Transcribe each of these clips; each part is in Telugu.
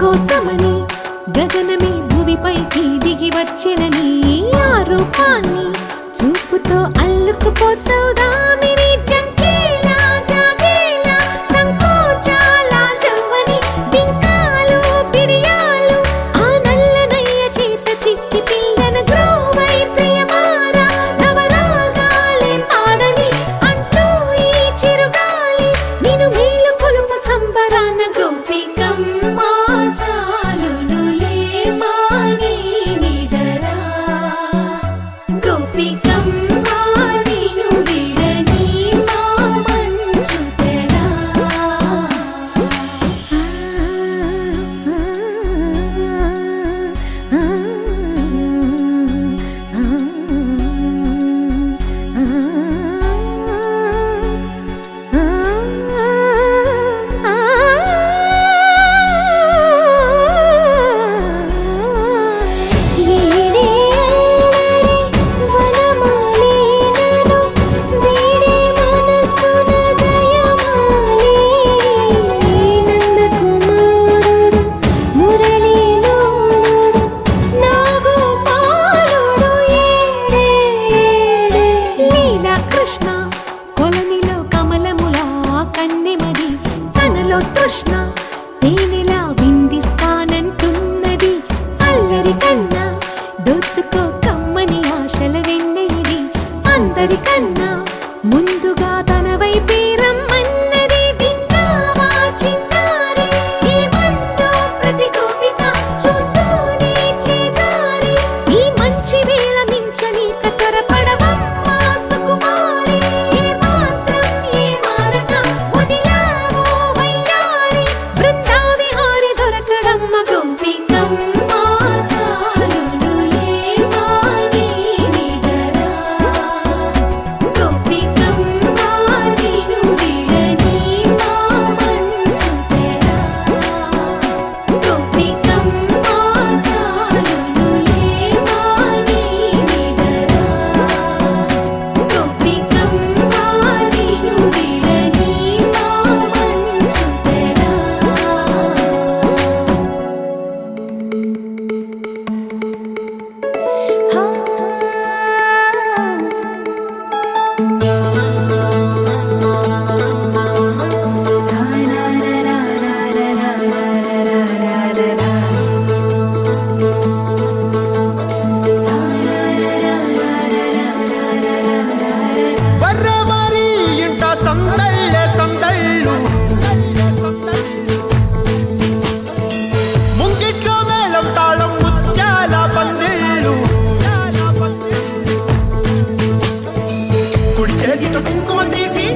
కోసమని గగనమే భువిపైకి దిగి వచ్చినని ఆ రూపాన్ని చూపుతో అల్లుకుపోసౌదామిని జంకేలా జాగేలా సంకోచాల జవ్వని బింకాలు బిరియాలు ఆ నల్లనయ్య చేత చిక్కి పిల్లన గ్రోవై ప్రియమారా నవరాగాలే పాడని అంటూ ఈ చిరుగాలి నిన్ను మేలు కొలుపు సంబరాన గోపికమ్మ చాలునులే మాని నిదరా గోపికమ్మ నిన్ను విడని మా మంచు తెరా కృష్ణ కొలనిలో కమలములా కన్నెమది తనలో తృష్ణ తేనెలా విందిస్తానంటున్నది అల్లరి కన్నా దోచుకో కమ్మని ఆశల వెన్నెయిది అందరికన్నా ముందుగా తన వైపే రమ్మన్నది విన్నావా చిన్నారి ఏమందో ప్రతి గోపిక చూస్తూనే చేజారి ఈ మంచి వేళ మించని కతరపడవమ్మ సుకుమారి ఏ మాత్రం ఏ మారక వదిలావో వయ్యారి బృందావిహారి దొరకడమ్మ గోపికమ్మ చాలునులే మాని నిదరా గోపికమ్మ నిన్ను విడని మా మంచు తెరా గోపికమ్మ చాలునులే మాని నిదరా గోపికమ్మ నిన్ను విడని మా మంచు తెరా వర్రవారి ఇంట సందళ్ళే సందళ్ళు ముంగిట్లో మేళం తాళం ముత్యాల పందిళ్ళు కుడి చేతితో కుంకుమ తీసి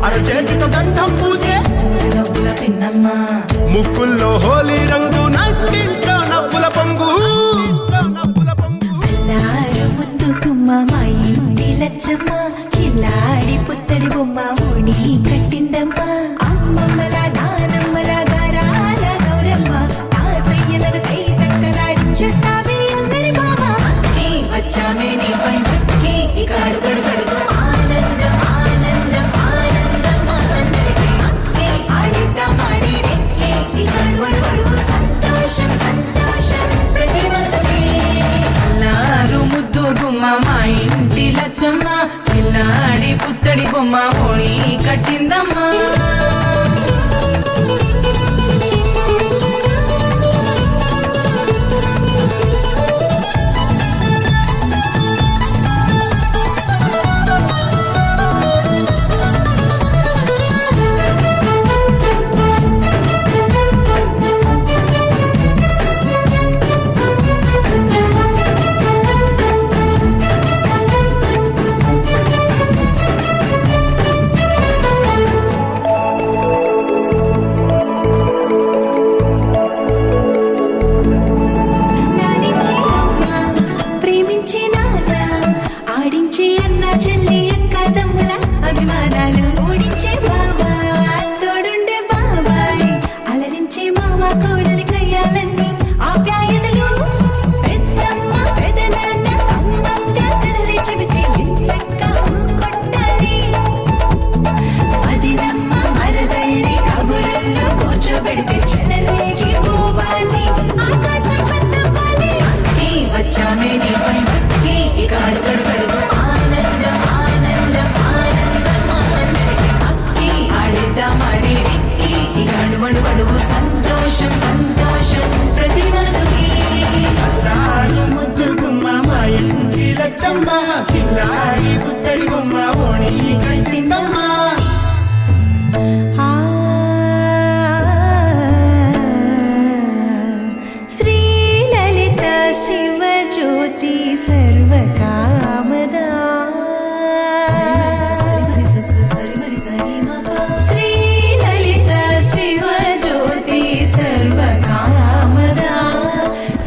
అర చేతితో గంధం పూసే ముక్కుల్లో హోలీ రంగు నట్టింట్లో నవ్వుల పొంగు అల్లారు ముద్దు గుమ్మ మా ఇంటి లచ్చమ్మ కిల్లాడి పుత్తడి బొమ్మ ఓణి కట్టిందమ్మ అమ్మమ్మల నానమ్మల గారాల గౌరమ్మ తాతయ్యలను కై తట్టలాడించేస్తావే అల్లరి బామ నీ వచ్చామే నీ పండుకి ఇక అడుగడుగడుగు ఆనందం ఆనందం ఆనందం మా అందరికీ అక్కే ఆడిద్దాం ఆడినే ఇక అడుగడుగడుగు సంతోషం సంతోషం ప్రతి మనసుకే అల్లారు ముద్దు గుమ్మ మా ఇంటి లచ్చమ్మ పిల్లాడి పుత్తడి బొమ్మ ఓణి కట్టిందమ్మా పిల్లాడి పుత్తడి బొమ్మ ఓణి కట్టిందమ్మా శ్రీలలిత శివజ్యోతి సర్వకామదా శ్రీలలిత శివజ్యోతి సర్వకామదా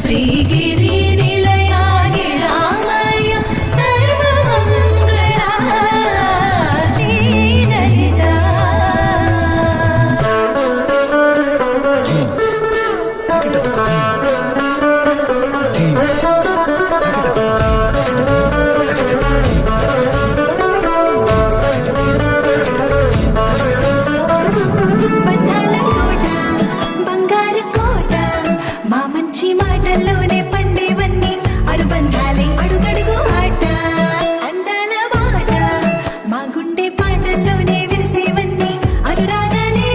శ్రీగిరి నిలయా గిరామయ సర్వమంగళా శ్రీలలిత బంధాల కోట బంగారు కోట మా మంచి మాటల్లోనే పండేవన్నీ అనుబంధాలే అడుగడుగు ఆట అందాల మాట మా గుండె పాటల్లోనే విరిసేవన్నీ అనురాగాలే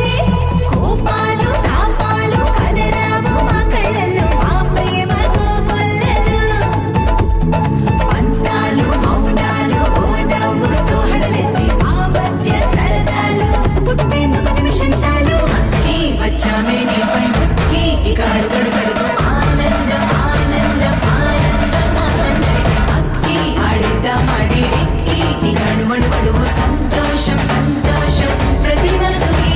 కోపాలు తాపాలు కనరావు మా కళ్ళల్లో మా ప్రేమ కోకొల్లలు పంతాలు మౌనాలు ఓ నవ్వుతో హడలెత్తి మా మధ్య సరదాలు పుట్టేందుకు నిమిషం చాలు ఈ వచ్చామే నీ పండుకి ఇక అడుగడుగడుగు ఆనందం ఆనందం ఆనందం ఆనందం అక్కి ఆడిద్దాం ఆడేడిక్కి ఇక అడుమడుగడుగు సంతోషం సంతోషం ప్రతి మనసుకి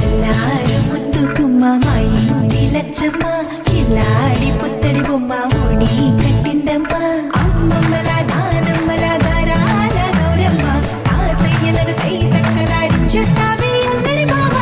ఎల్లారు ముద్దు గుమ్మ మా ఇంటి లచ్చమ్మ కిల్లాడి పుత్తడి బొమ్మ ఓణి కట్టిందమ్మ అమ్మమ్మల నానమ్మల గారాల గౌరమ్మ తాతయ్యలను తై తక్కలాడించేస్తావే అల్లరి మామ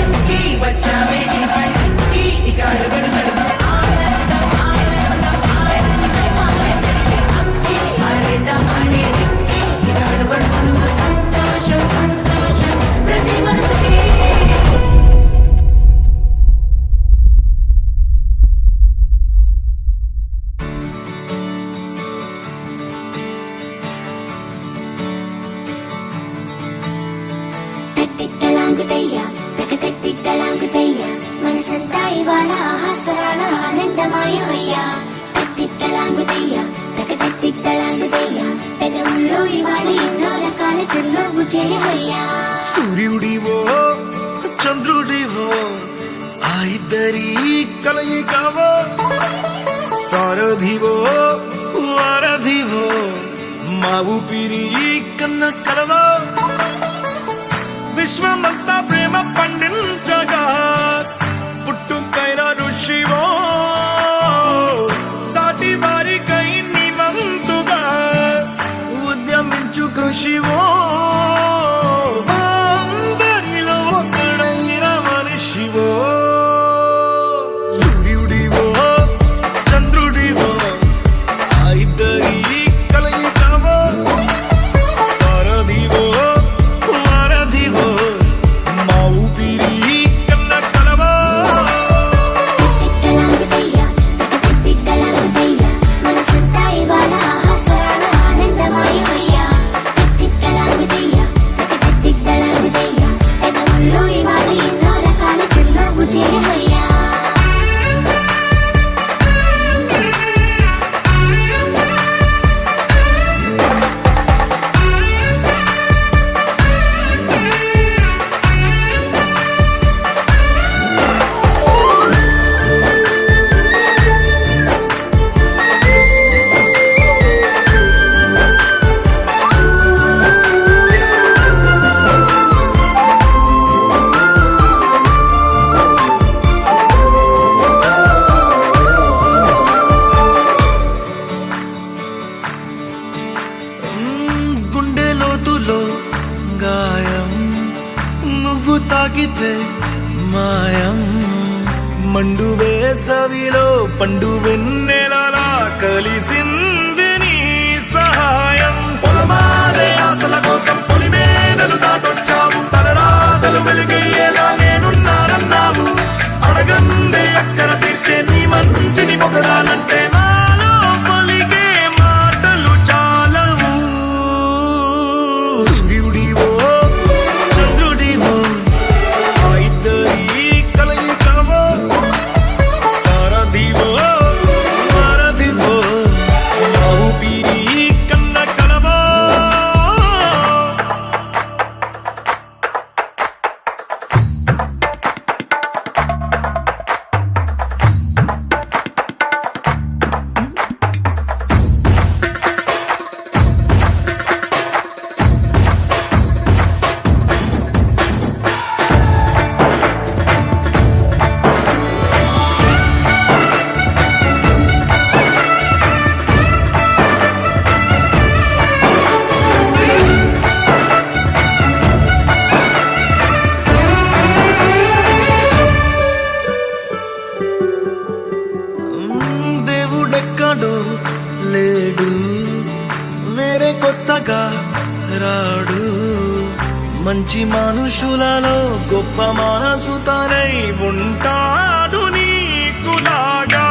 అక్కి వచ్చామే నీ పండుకి ఇక అడుగడుగడుగు ఆనందం ఆనందం ఆనందం ఆనందం అక్కి ఆడిద్దాం ఆడేడిక్కి ఇక అడుగడుగడుగు సంతోషం సంతోషం ప్రతి మనసుకి తట్టిత్తలాంగుతయ్య తకతట్టిత్తలాంగుతయ్య మనసంతా ఇవాళ ఆహాస్వరాల ఆనందమాయ హొయ్యా తట్టిత్తలాంగుతయ్య తకతట్టిత్తలాంగుతయ్య పెదవుల్లో ఇవాళ ఎన్నో రకాల చిరునవ్వు చేరి హొయ్యా సూర్యుడివో చంద్రుడివో ఆ ఇద్దరి కలయికవో సారథివో వారధివో మా ఊపిరి కన్న కలవో విశ్వమంతా ప్రేమ పండించగా పుట్టుకైన ఋషివో సాటి వారికై నివంతుగా ఉద్యమించు కృషివో అందరిలో ఒకడైన మనిషివో సూర్యుడివో చంద్రుడివో ఆ ఇద్దరి కలయికవో సారథివో వారధివో మా ఊపిరి కన్న కలవో తట్టిత్తలాంగుతయ్య తకతట్టిత్తలాంగుతయ్య మనసంతా ఇవాళ ఆహాస్వరాల ఆనందమాయ హొయ్యా తట్టిత్తలాంగుతయ్య తకతట్టిత్తలాంగుతయ్య పెదవుల్లో ఇవాళ ఎన్నో రకాల చిరునవ్వు చేరి హొయ్యా గుండె లోతులో గాయం నువ్వు తాకితే మాయం మండు వేసవిలో పండు వెన్నెలలా కలిసింది నీ సహాయం పొలమారే ఆశల కోసం పొలిమేనలు దాటొచ్చావు తలరాతలు వెలుగయ్యేలా నేనున్నానన్నావు అడగందే అక్కర తీర్చే నీ మంచిని పొగడాలంటే నాలో మనుషులలో గొప్ప మనసు తనై ఉంటాడు నీకు లాగా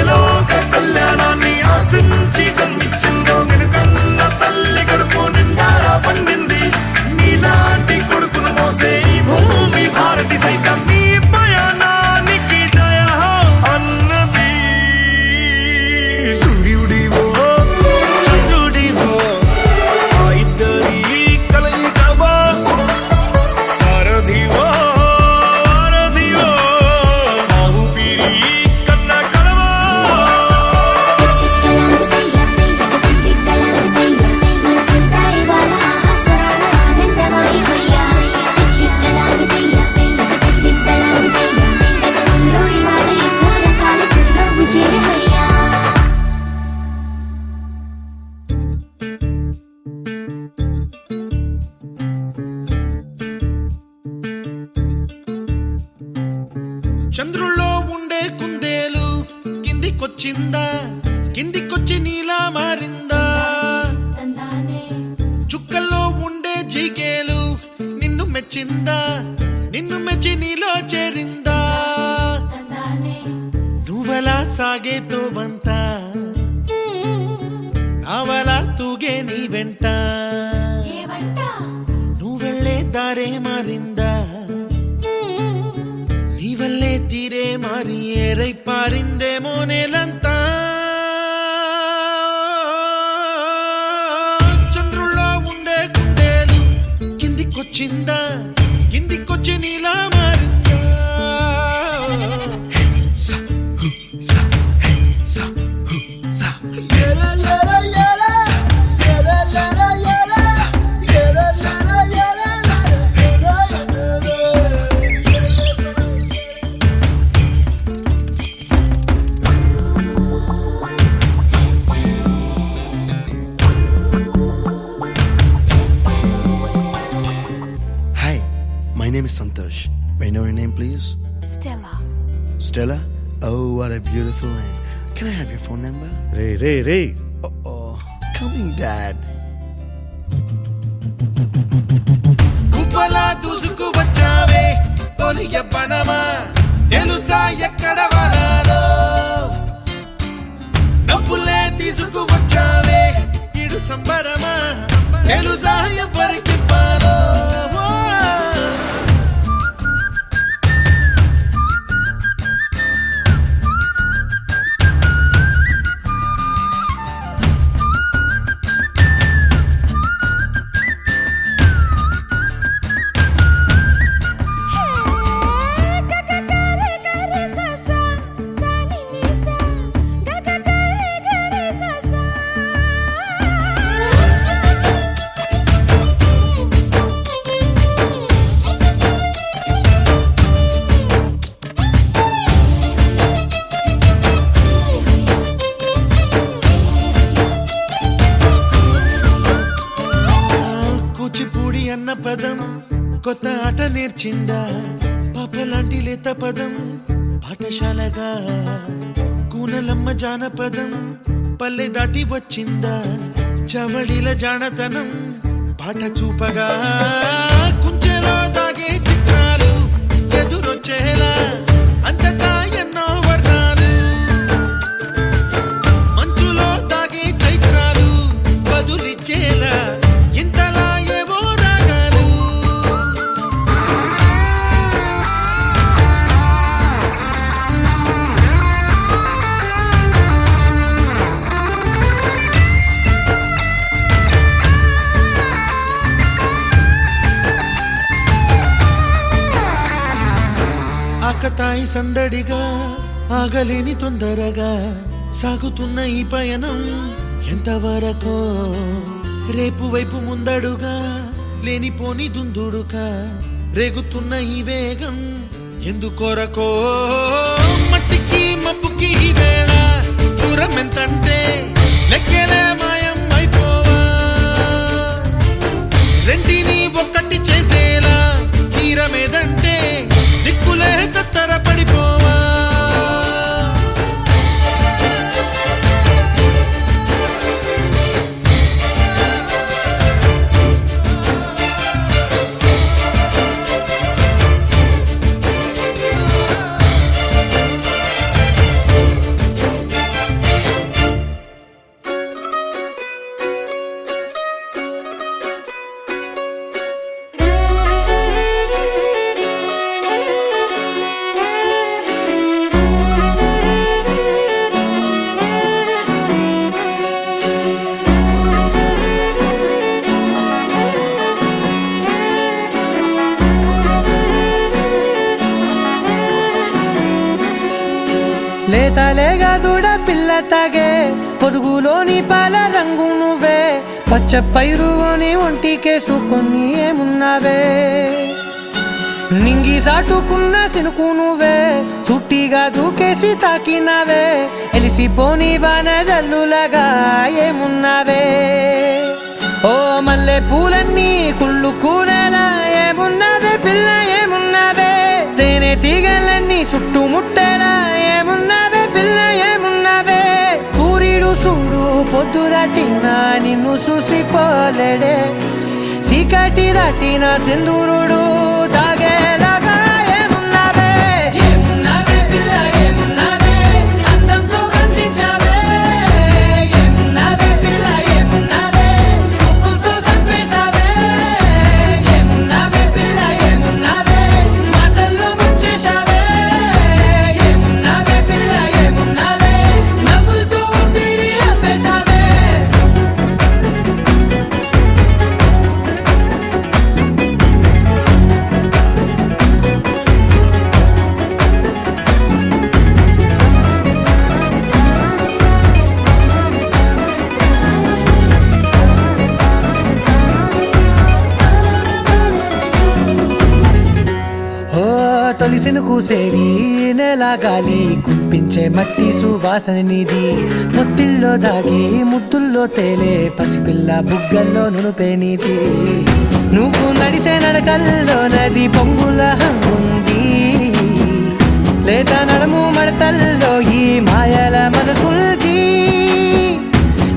లోక కళ్యాణాన్ని ఆశించి జన్మించిందో నిన్నుకన్న తల్లి కడుపు నిండారా పండింది నీలాంటి కొడుకును మోసే ఈ భూమి భారతి సైతం నీ పయనానికి జయ అన్నది సూర్యుడివో చంద్రుడివో ఆ ఇద్దరి కలయికవో సారథివో వారధివో ఆ ఊపిరి కన్న కలవో మనసుంటాయి వాళ్ళ ఆస్వరాల ఆనందమాయి పెదవుల్లో ఇవాళ ఎన్నో రకాల చిరునవ్వు చేరవయ్యా చంద్రుల్లో ఉండే కుందేలు కిందికొచ్చిందా కిందికొచ్చి నీలా మారిందా చుక్కల్లో ఉండే జిగేలు నిన్ను మెచ్చిందా నిన్ను మెచ్చి నీలో చేరిందా నువ్వలా సాగేతో వంత నావలా తూగే నీ వెంట నువ్వెళ్ళే దారే మారిందా నీ వల్లే తీరే మారి ఏరై పారిందేమో నేలంతా చంద్రుల్లో ఉండే కుందేలు కిందికొచ్చిందా కిందికొచ్చి నీలా మారిందా సా, హు, సా, హే, సా, హు, సా. ఏలా, ఏలా, ఏలా. ఏలా, ఏలా, ఏలా. ఏలా, ఏలా, ఏలా. ఏలా, ఏలా. Hi, my name is Santosh. May I know your name, please? Stella. Stella? Oh, what a beautiful name. Can I have your phone number? Ray Oh, coming, Dad. కుప్పలా దూసుకు వచ్చావే తొలి యవ్వనమా తెలుసా ఎక్కడ వరాలో డబ్బులే తీసుకు వచ్చావే ఇడు సంబరమా తెలుసా ఎవరికి పాలో కూచిపూడి అన్న పదం కొత్త ఆట నేర్చిందా పాపలాంటి లేత పదం పాఠశాలగా కూనలమ్మ జానపదం పల్లె దాటి వచ్చిందా చవళిల జానతనం పాట చూపగా కుంచెలో దాగే చిత్రాలు ఎదురొచ్చేలా అంతటా ఎన్నో వర్ణాలు మంచులో దాగే చైత్రాలు బదులిచ్చేలా ఇంతలా ఏవో రాగాలు ఆకతాయి సందడిగా ఆగలేని తొందరగా సాగుతున్న ఈ పయనం ఎంతవరకో రేపు వైపు ముందడుగా లేనిపోని దుందుడుగా రేగుతున్న ఈ వేగం ఎందుకొరకో మట్టికి మబ్బుకి ఈ వేళ దూరం ఎంతంటే లెక్కలే మాయం అయిపోవా రెంటిని ఒక్కటి చేసేలా తీరమేదంటే దిక్కులే తత్తర పడిపోవా లేతలేగా దూడ పిల్ల తాగే పొదుగులోని పాల రంగు నువ్వే పచ్చ పైరుని ఒంటికేసుకొని ఏమున్నావే నింగి సాటుకున్న సినుకు నువ్వే చుట్టిగా దూకేసి తాకినావే ఎలిసిపోని వాన జల్లులగా ఏమున్నావే ఓ మల్లె పూలన్నీ కుళ్ళు కూరలా ఏమున్నావే పిల్ల ఏమున్నావే తేనె తీగలన్నీ చుట్టుముట్టేలా ఏమున్నావే పిల్ల ఏమున్నావే సూర్యుడు చూడు పొద్దురాటిన నిన్ను చూసిపోలేడే చీకటి దాటిన సింధూరుడు తాగేలాగా ఏమున్నావే ఏమున్నావే పిల్ల ఏమున్నావే అందంతో కనిపించావే ఏమున్నావే పిల్ల ఏమున్నావే సుక్కుతో చంపేశావే ఏమున్నావే పిల్ల ఏమున్నావే మాటల్లో ముంచేశావే ఏమున్నావే పిల్ల ఏమున్నావే నవ్వులతో ఊపిరి ఆపేశావే తొలిసిన కూసేరి నెల గాలి గుప్పించే మట్టి సువాసన నిధి ముత్తిల్లో దాగి ముద్దుల్లో తేలే పసిపిల్ల బుగ్గల్లో నునుపే నీది నువ్వు నడిసే నడకల్లో నది పొంగుల హంగుంది లేత నడము మడతల్లో ఈ మాయల మనసుంది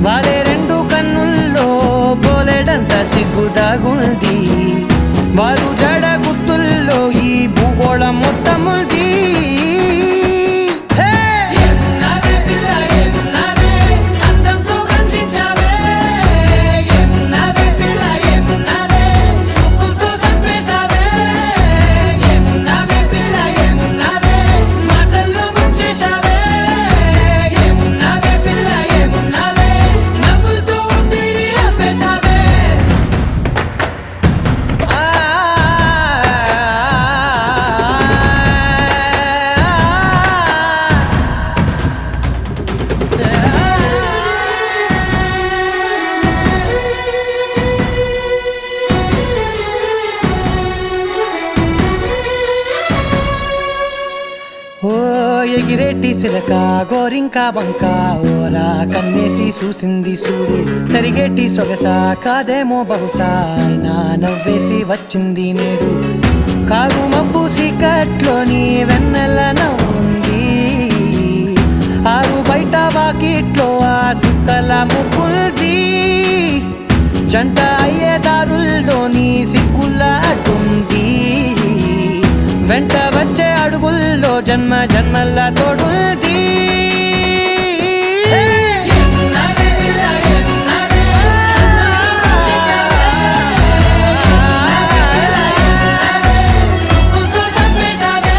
వారే రెండు కన్నుల్లో పోలేడంత సిగ్గుదాగుంది వారు జడ గుర్తుల్లో ఈ భూగోళం మొత్తముంది ఏమున్నావే పిల్ల ఏమున్నావే అందంతో కనిపించావే ఏమున్నావే పిల్ల ఏమున్నావే సుక్కుతో చంపేశావే ఏమున్నావే పిల్ల ఏమున్నావే మాటల్లో ముంచేశావే ఏమున్నావే పిల్ల ఏమున్నావే నవ్వులతో ఊపిరి ఆపేశావే ఓ ఎగిరేటి సిలక గోరింక బంక ఓరా కన్నేసి చూసింది చూడు తరిగేటి సొగస కాదేమో బహుశా అయినా నవ్వేసి వచ్చింది నేడు కారు మబ్బు సీకట్లోని వెన్నెల నవ్వుంది ఆరు బయట వాకిట్లో ఆ సుక్కల ముగ్గుల్ది జంట అయ్యే దారుల్లోని సిక్కుల అడ్డుంది వెంట వచ్చే అడుగుల్లో జన్మ జన్మల తోడుంది ఏమున్నావే పిల్ల ఏమున్నావే సుక్కుతో చంపేశావే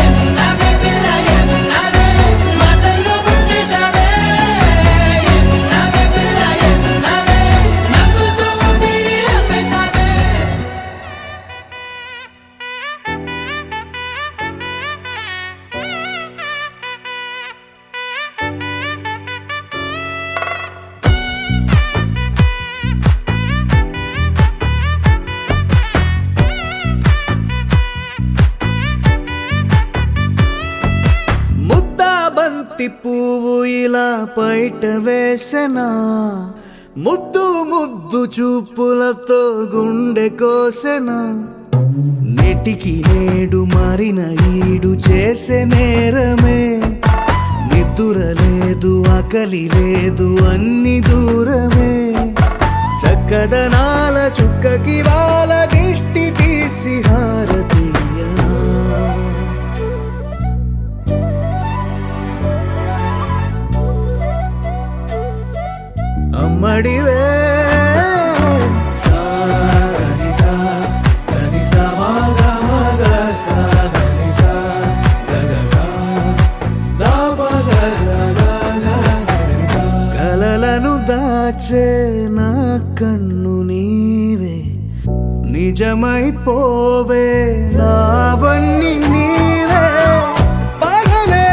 ఏమున్నావే పిల్ల ఏమున్నావే మాటల్లో ముంచేశావే ఏమున్నావే పిల్ల ఏమున్నావే నవ్వులతో ఊపిరి ఆపేశావే ముద్దా బంతి పువ్వు ఇలా బయట వేసెనా ముద్దు ముద్దు చూపులతో గుండె కోసెనా నెటికి నేడు మారిన ఈడు చేసే నేరమే నిద్ర లేదు ఆకలి లేదు అన్ని దూరమే చక్కదనాల చుక్కకి వాళ్ళ దిష్టి తీసి హారతీయనా అమ్మడివే కలలను దాచే నా కన్ను నీవే నిజమైపోవే నావన్నీ నీవే పగలే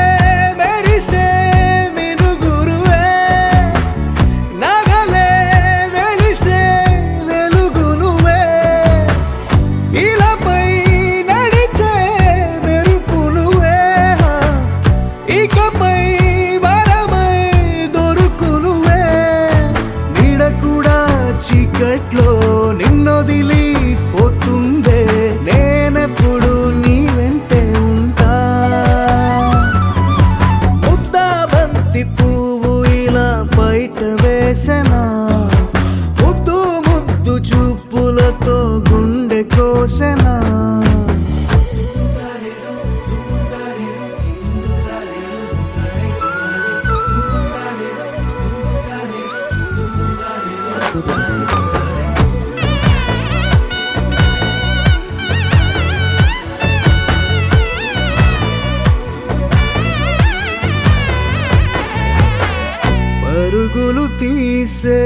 తీసే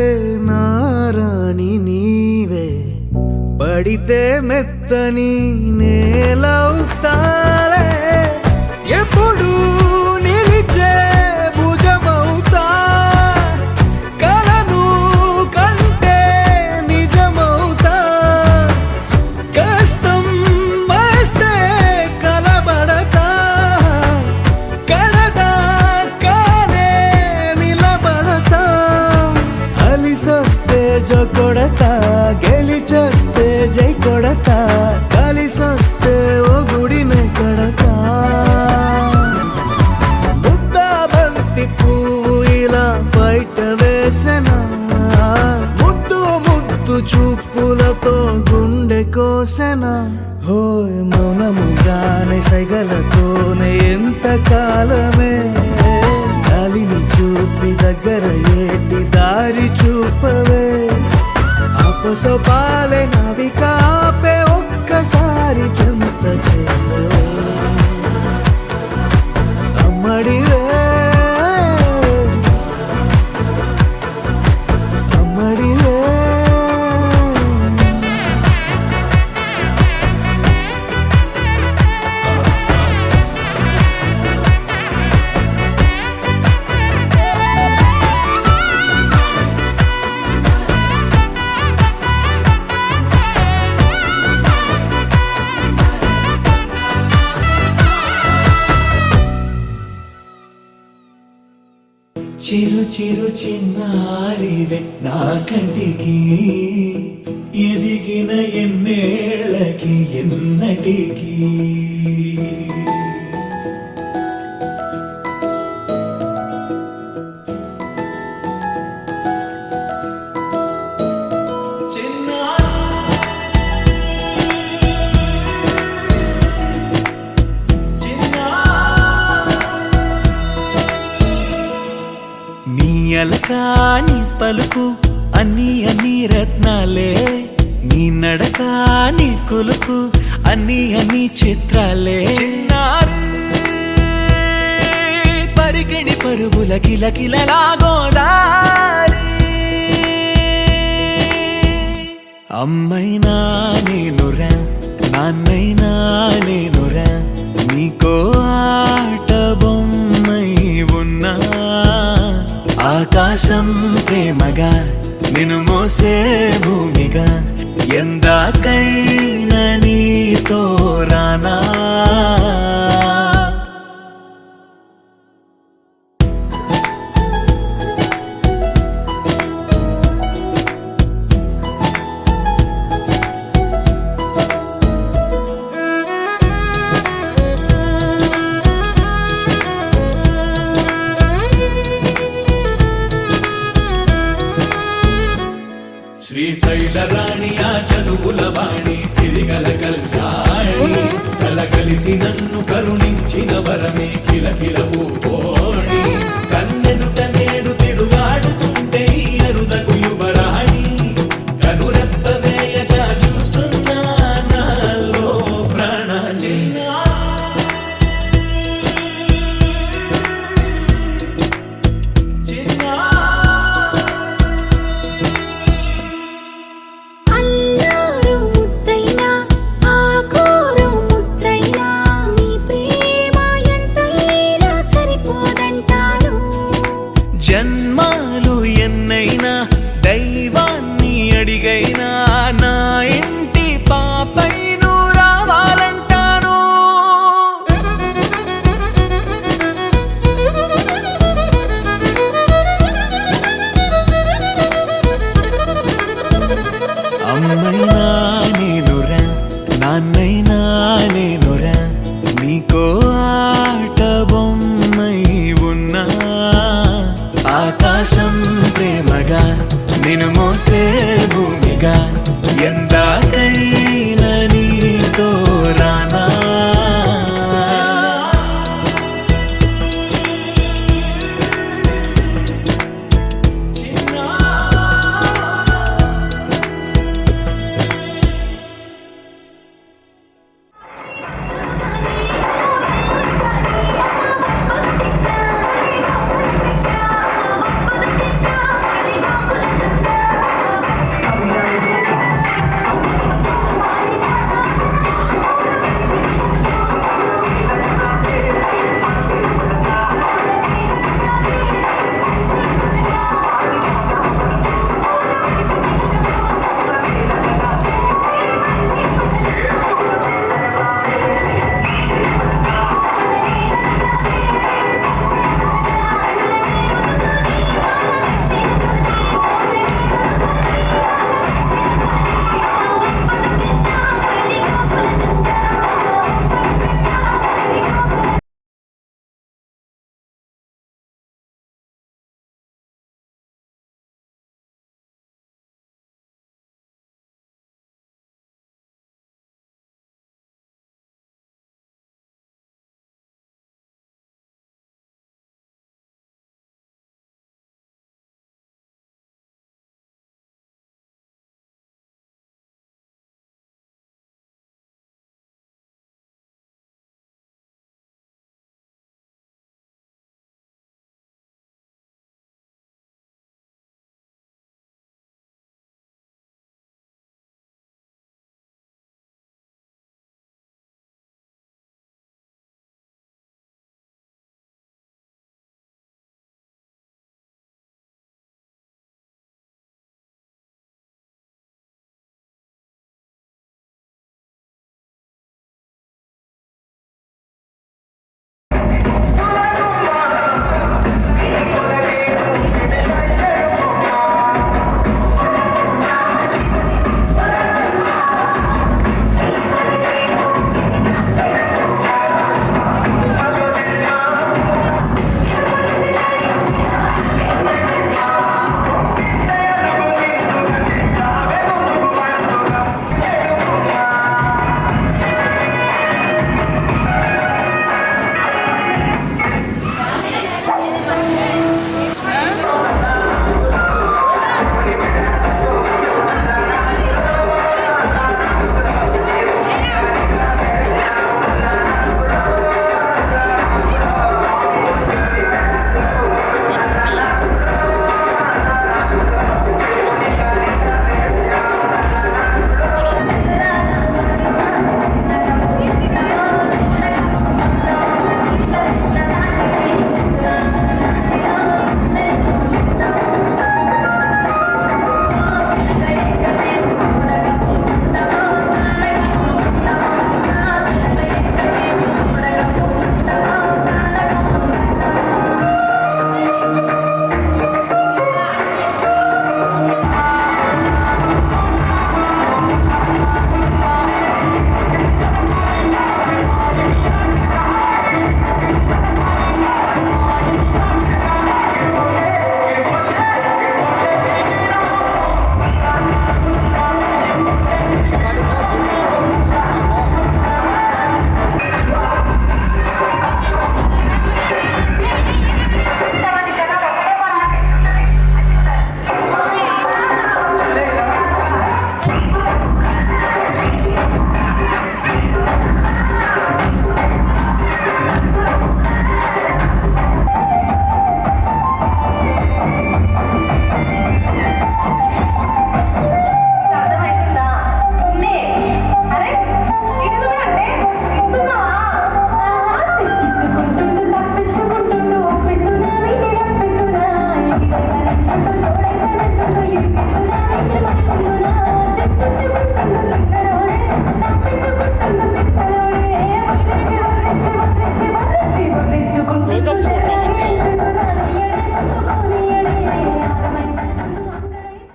నారాణి నీవే పడితే మెత్తని నేలవుతాలే ఎప్పుడు నిలిచే భుజమవుతా కలను కంటే నిజమవుతా కష్టం వస్తే కలబడతా కడదాకానే నిలబడతా అలిసొస్తే జో కొడతా గెలిచొస్తే జై కొడతా కలిసొస్తే ఓ గుడినే కడతా ముద్దా బంతి పువ్వు ఇలా బయట వేసెనా ముద్దు ముద్దు చూపులతో గుండె కోసెనా హోయ్ మౌనముగానే సైగలతోనే ఎంత కాలమే జాలిని చూపి దగ్గర ఏటి దారి చూపవే ఆపసోపాలే నావికాపే ఒక్కసారి చెంత చేరవే అమ్మడివే అమ్మడివే చిరు చిరు చిన్నారివే నా కంటికి ఎదిగిన ఎన్నేళ్ళకి ఎన్నటికి నీ అలకాని పలుకు అన్ని అన్ని రత్నాలే నీ నడక నీ కులుకు అన్ని అన్ని చిత్రాలే చిన్నారి పరికిణి పరుగుల కిలకిలలాగోదారి అమ్మైనా నేనురా నాన్నైనా నేనురా నీకో ఆట బొమ్మై ఉన్నా ఆకాశం ప్రేమగా నిన్ను మోసే భూమిగా ఎందాకైనా నీతో రానా శ్రీశైల రాణి ఆ చదువుల వాణి సిరిగల కళ్యాణి కలగలిసి నన్ను కరుణించిన వరమే కిలకిల పూకోణి కన్నెదుట నేడు తిరుగాడుతుంటే ఈ అరుదకు యువరాణి కనురెప్ప వేయగా చూస్తున్నా నాలో ప్రాణ అల్లారు ముద్దైనా ఆకోరు ముద్దైనా నీ ప్రేమ ఎంతైనా సరిపోదంటాను జన్మాలు ఎన్నైనా దైవాన్ని అడిగైనా నా ఇంటి పాపై నువ్వు రావాలంటాను అమ్మైనా నేనురా నాన్నైనా నేనురా నీకో ఆట బొమ్మై ఉన్నా ఆకాశం ప్రేమగా నిన్ను మోసే భూమిగా ఎందాక